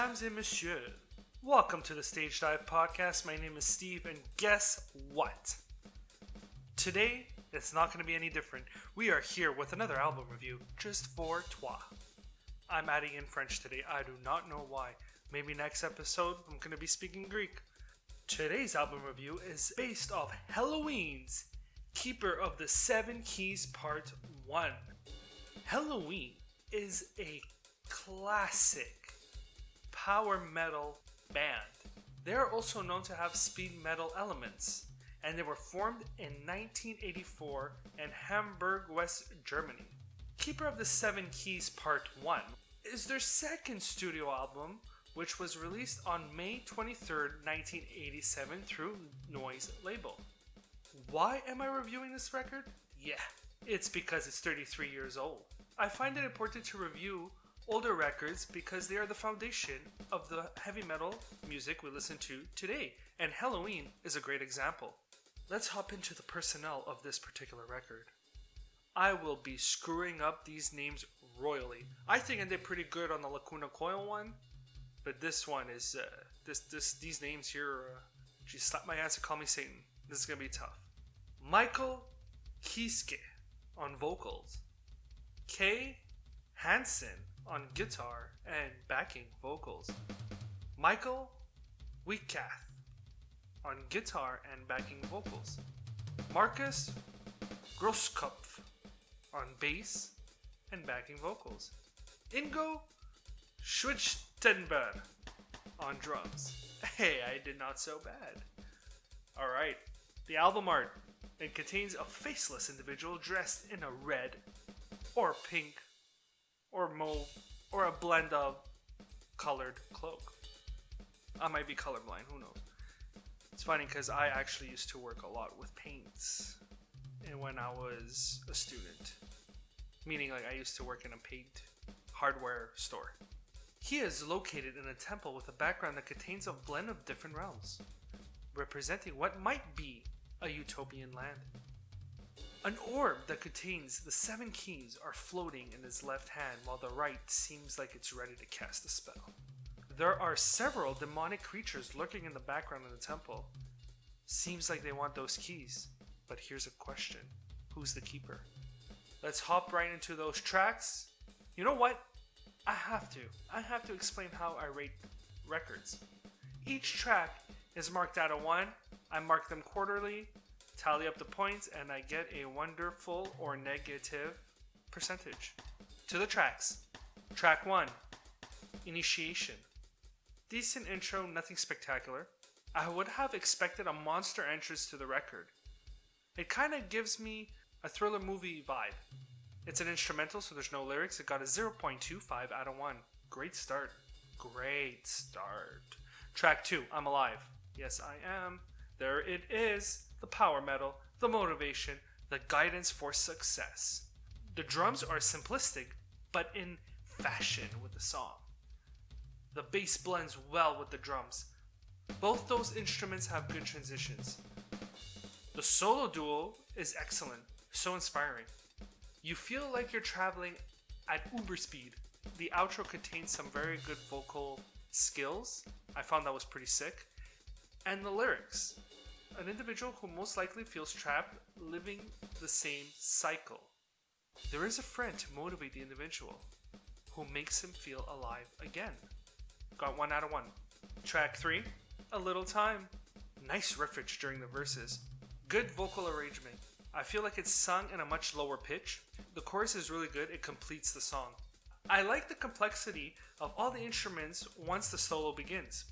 Mesdames et messieurs, welcome to the Stage Dive Podcast. My name is Steve, and guess what? Today, it's not going to be any different. We are here with another album review, just for toi. I'm adding in French today. I do not know why. Maybe next episode, I'm going to be speaking Greek. Today's album review is based off Helloween's Keeper of the Seven Keys Part 1. Helloween is a classic power metal band. They are also known to have speed metal elements, and they were formed in 1984 in Hamburg, West Germany. Keeper of the Seven Keys Part 1 is their second studio album, which was released on May 23rd, 1987 through Noise label. Why am I reviewing this record? Yeah, it's because it's 33 years old. I find it important to review older records because they are the foundation of the heavy metal music we listen to today, and Helloween is a great example. Let's hop into the personnel of this particular record. I will be screwing up these names royally. I think I did pretty good on the Lacuna Coil one, but this one is, these names here, she slapped my ass and called me Satan. This is gonna be tough. Michael Kiske on vocals. Kay Hansen on guitar and backing vocals. Michael Wietkath on guitar and backing vocals. Marcus Grosskopf on bass and backing vocals. Ingo Schwichtenberg on drums. Hey, I did not so bad. Alright, the album art. It contains a faceless individual dressed in a red or pink or mauve or a blend of colored cloak. I might be colorblind, who knows. It's funny because I actually used to work a lot with paints and when I was a student. Meaning like I used to work in a paint hardware store. He is located in a temple with a background that contains a blend of different realms, representing what might be a utopian land. An orb that contains the seven keys are floating in his left hand while the right seems like it's ready to cast a spell. There are several demonic creatures lurking in the background of the temple. Seems like they want those keys, but here's a question. Who's the keeper? Let's hop right into those tracks. You know what? I have to explain how I rate records. Each track is marked out of 1. I mark them quarterly, tally up the points, and I get a wonderful or negative percentage. To the tracks. Track 1, Initiation. Decent intro, nothing spectacular. I would have expected a monster entrance to the record. It kind of gives me a thriller movie vibe. It's an instrumental, so there's no lyrics. It got a 0.25 out of 1. Great start. Track 2, I'm Alive. Yes, I am. There it is. The power metal, the motivation, the guidance for success. The drums are simplistic, but in fashion with the song. The bass blends well with the drums. Both those instruments have good transitions. The solo duo is excellent, so inspiring. You feel like you're traveling at uber speed. The outro contains some very good vocal skills. I found that was pretty sick. And the lyrics. An individual who most likely feels trapped living the same cycle. There is a friend to motivate the individual who makes him feel alive again. Got 1 out of 1. Track 3, A Little Time. Nice riffage during the verses. Good vocal arrangement. I feel like it's sung in a much lower pitch. The chorus is really good. It completes the song. I like the complexity of all the instruments once the solo begins.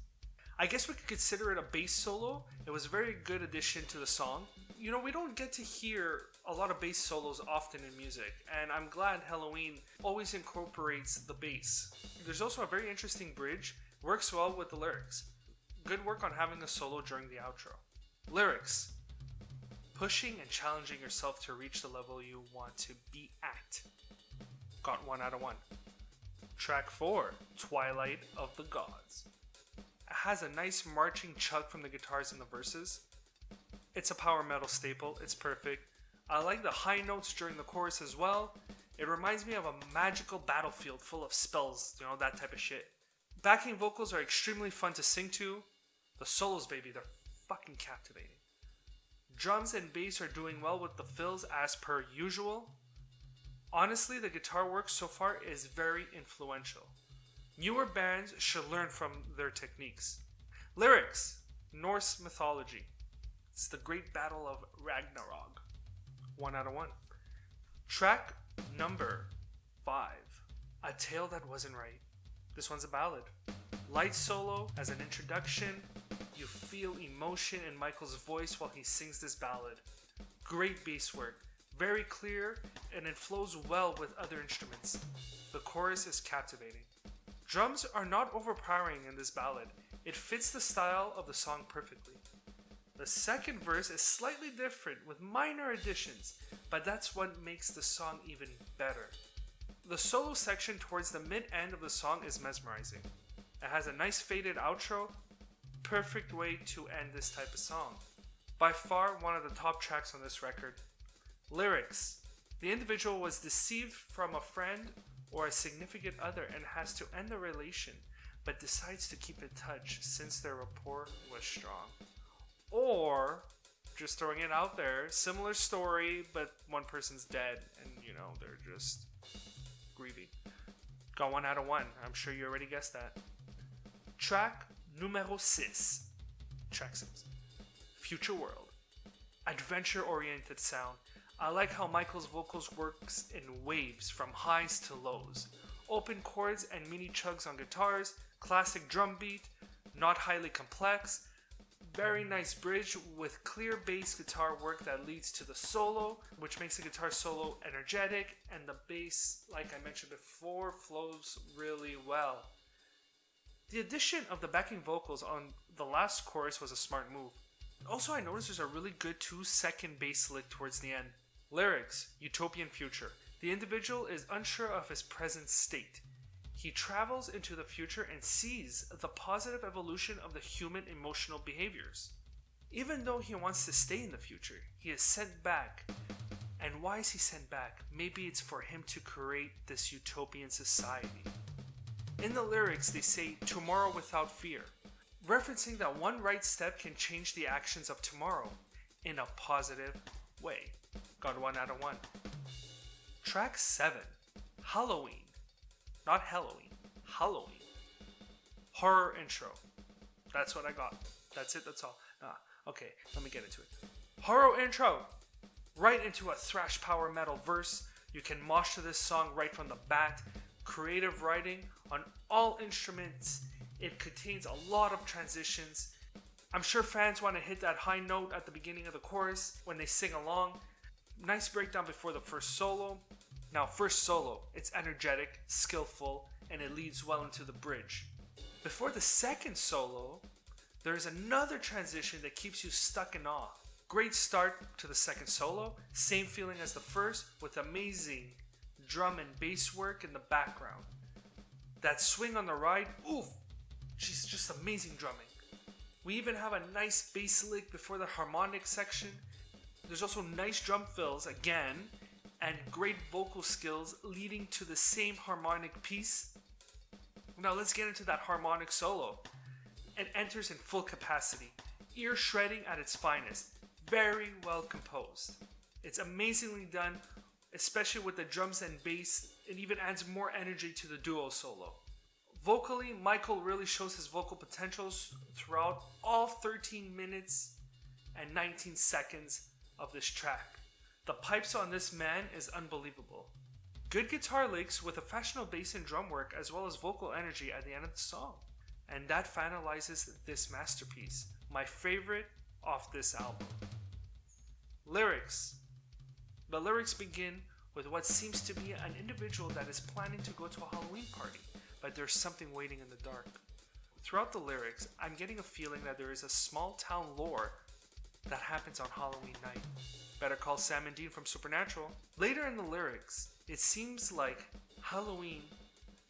I guess we could consider it a bass solo. It was a very good addition to the song. You know, we don't get to hear a lot of bass solos often in music, and I'm glad Helloween always incorporates the bass. There's also a very interesting bridge, works well with the lyrics. Good work on having a solo during the outro. Lyrics. Pushing and challenging yourself to reach the level you want to be at. Got 1 out of 1. Track 4, Twilight of the Gods. It has a nice marching chug from the guitars in the verses. It's a power metal staple, it's perfect. I like the high notes during the chorus as well. It reminds me of a magical battlefield full of spells, that type of shit. backing vocals are extremely fun to sing to. The solos, baby, they're fucking captivating. Drums and bass are doing well with the fills as per usual. Honestly, the guitar work so far is very influential. Newer bands should learn from their techniques. Lyrics: Norse mythology. It's the great battle of Ragnarok. 1 out of 1. Track number 5. A Tale That Wasn't Right. This one's a ballad. Light solo as an introduction. You feel emotion in Michael's voice while he sings this ballad. Great bass work. Very clear, and it flows well with other instruments. The chorus is captivating. Drums are not overpowering in this ballad. It fits the style of the song perfectly. The second verse is slightly different with minor additions, but that's what makes the song even better. The solo section towards the mid-end of the song is mesmerizing. It has a nice faded outro, perfect way to end this type of song. By far one of the top tracks on this record. Lyrics: the individual was deceived from a friend or a significant other and has to end the relation, but decides to keep in touch since their rapport was strong. Or, just throwing it out there, similar story, but one person's dead and, they're just grieving. Got 1 out of 1. I'm sure you already guessed that. Track numero 6. Track 6. Future World. Adventure-oriented sound. I like how Michael's vocals works in waves from highs to lows. Open chords and mini chugs on guitars. Classic drum beat. Not highly complex. Very nice bridge with clear bass guitar work that leads to the solo, which makes the guitar solo energetic, and the bass, like I mentioned before, flows really well. The addition of the backing vocals on the last chorus was a smart move. Also, I noticed there's a really good 2-second bass lick towards the end. Lyrics: utopian future. The individual is unsure of his present state. He travels into the future and sees the positive evolution of the human emotional behaviors. Even though he wants to stay in the future, he is sent back. And why is he sent back? Maybe it's for him to create this utopian society. In the lyrics, they say, tomorrow without fear, referencing that one right step can change the actions of tomorrow in a positive way. Got 1 out of 1. Track 7. Helloween. Not Halloween. Helloween. Horror intro. That's what I got. That's it, that's all. Okay, let me get into it. Horror intro. Right into a thrash power metal verse. You can mosh to this song right from the bat. Creative writing on all instruments. It contains a lot of transitions. I'm sure fans want to hit that high note at the beginning of the chorus when they sing along. Nice breakdown before the first solo. Now, first solo, it's energetic, skillful, and it leads well into the bridge. Before the second solo, there's another transition that keeps you stuck in awe. Great start to the second solo, same feeling as the first, with amazing drum and bass work in the background. That swing on the ride, oof, she's just amazing drumming. We even have a nice bass lick before the harmonic section. There's also nice drum fills again, and great vocal skills leading to the same harmonic piece. Now let's get into that harmonic solo. It enters in full capacity, ear shredding at its finest, very well composed. It's amazingly done, especially with the drums and bass. It even adds more energy to the duo solo. Vocally, Michael really shows his vocal potentials throughout all 13 minutes and 19 seconds of this track. The pipes on this man is unbelievable. Good guitar licks with a fashionable bass and drum work as well as vocal energy at the end of the song. And that finalizes this masterpiece, my favorite off this album. Lyrics. The lyrics begin with what seems to be an individual that is planning to go to a Halloween party, but there's something waiting in the dark. Throughout the lyrics, I'm getting a feeling that there is a small town lore that happens on Halloween night. Better call Sam and Dean from Supernatural. Later in the lyrics, it seems like Helloween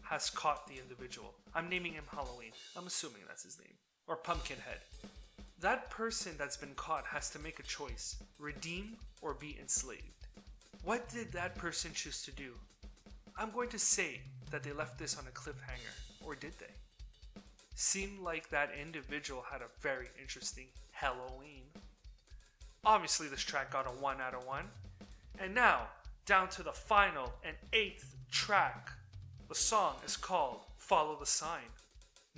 has caught the individual. I'm naming him Helloween. I'm assuming that's his name. Or Pumpkinhead. That person that's been caught has to make a choice. Redeem or be enslaved. What did that person choose to do? I'm going to say that they left this on a cliffhanger. Or did they? seemed like that individual had a very interesting Helloween. Obviously, this track got a 1 out of 1. And now, down to the final and 8th track. The song is called Follow the Sign.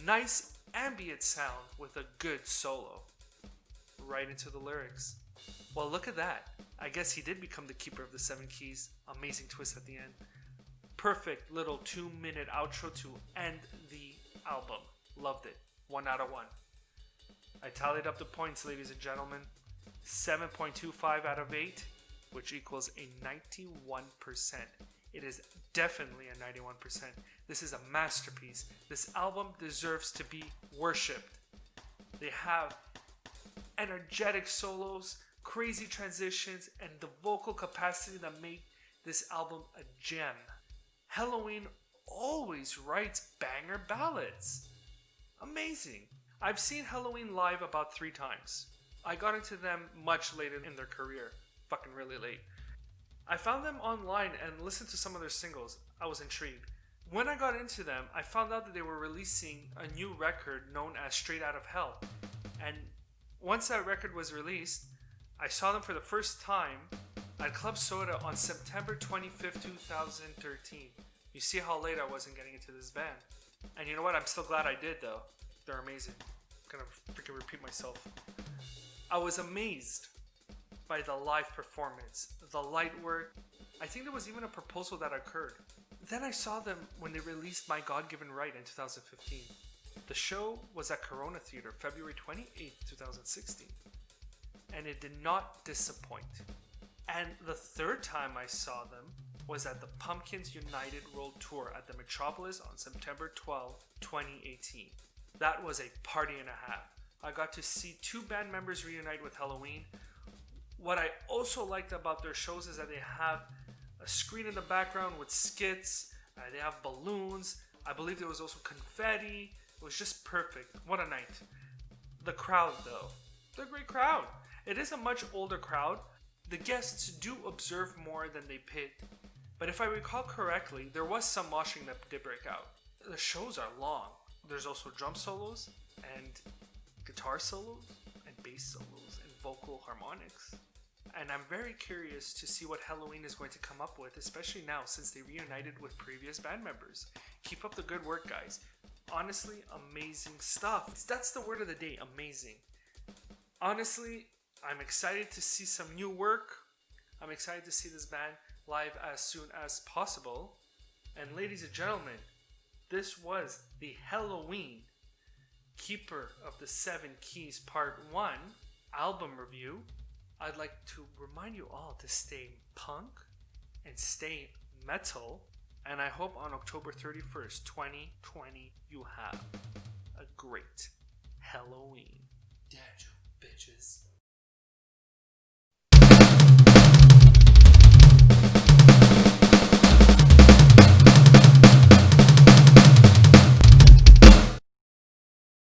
Nice ambient sound with a good solo. Right into the lyrics. Well, look at that. I guess he did become the keeper of the 7 keys. Amazing twist at the end. Perfect little 2-minute outro to end the album. Loved it. 1 out of 1. I tallied up the points, ladies and gentlemen. 7.25 out of 8, which equals a 91%. It is definitely a 91%. This is a masterpiece. This album deserves to be worshipped. They have energetic solos, crazy transitions, and the vocal capacity that made this album a gem. Helloween always writes banger ballads. Amazing. I've seen Helloween live about 3 times. I got into them much later in their career. Fucking really late. I found them online and listened to some of their singles. I was intrigued. When I got into them, I found out that they were releasing a new record known as Straight Out of Hell. And once that record was released, I saw them for the first time at Club Soda on September 25th, 2013. You see how late I was in getting into this band. And you know what? I'm still glad I did, though. They're amazing. I'm gonna freaking repeat myself. I was amazed by the live performance, the light work. I think there was even a proposal that occurred. Then I saw them when they released My God-Given Right in 2015. The show was at Corona Theater, February 28th, 2016. And it did not disappoint. And the third time I saw them was at the Pumpkins United World Tour at the Metropolis on September 12, 2018. That was a party and a half. I got to see 2 band members reunite with Helloween. What I also liked about their shows is that they have a screen in the background with skits. They have balloons. I believe there was also confetti. It was just perfect. What a night. The crowd, though. They're a great crowd. It is a much older crowd. The guests do observe more than they pit. But if I recall correctly, there was some moshing that did break out. The shows are long. There's also drum solos and guitar solos and bass solos and vocal harmonics. And I'm very curious to see what Helloween is going to come up with, especially now since they reunited with previous band members. Keep up the good work, guys. Honestly, amazing stuff. That's the word of the day, amazing. Honestly, I'm excited to see some new work. I'm excited to see this band live as soon as possible. And ladies and gentlemen, this was the Helloween Keeper of the 7 Keys Part 1 album review. I'd like to remind you all to stay punk and stay metal. And I hope on October 31st, 2020, you have a great Helloween. Damn you, bitches.